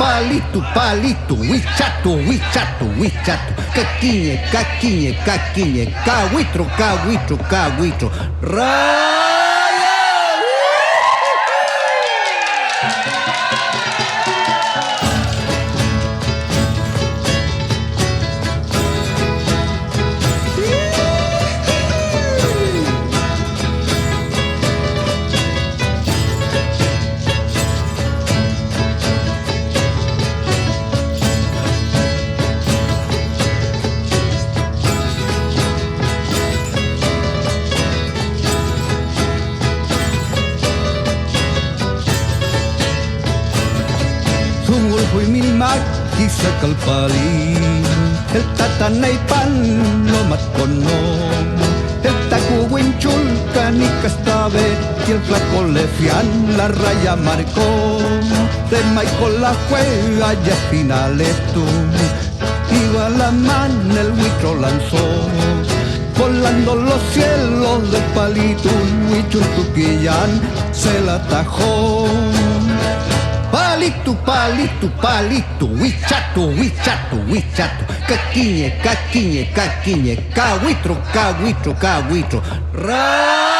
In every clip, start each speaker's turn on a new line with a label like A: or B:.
A: palito, palito, huichato, huichato, huichato, caquiñe, caquiñe, caquiñe, cahuitro, cahuitro, cahuitro, raya. Sungul hui minmak kisah kalpali el tatanay pan lo matkono el taku winchul canicas tabe y el flaco le fian la raya marcó de Michael la juega ya finales tú iba la mano el huitro lanzó volando los cielos del palito huichul tuquillan se la atajó. Palito, palito, palito, huichato, huichato, huichato, caquiñe, caquiñe, caquiñe, cahuitro, cahuitro, cahuitro, raya.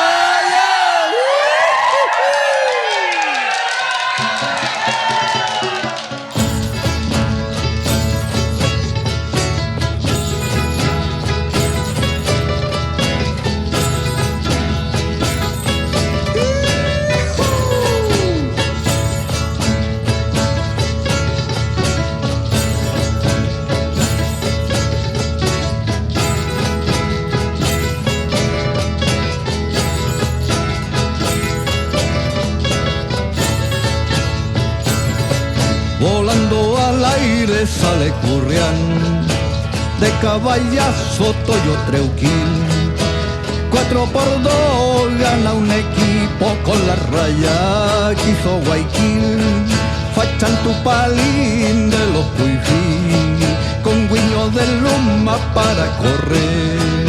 A: Volando al aire sale Currián, de caballazo Toyo Treuquín. 4x2 gana un equipo con la raya que hizo Guayquil. Fachan tu palín de los Puifí, con guiño de luma para correr.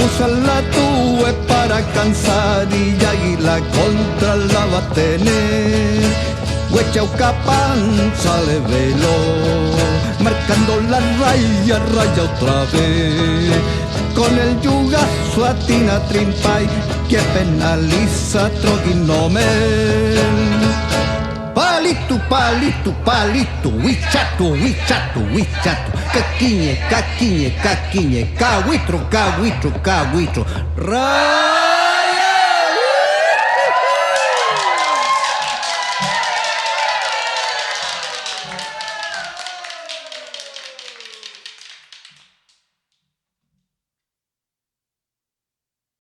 A: Usan la tue para cansar y águila contra la va a tener. Huechaucapán sale velo, marcando la raya, raya otra vez. Con el yugazo atina Trimpay, que penaliza Troquinomel. Palito, palito, palito, huichato, huichato, huichato, caquiñe, caquiñe, caquiñe, cahuitro, cahuitro, cahuitro,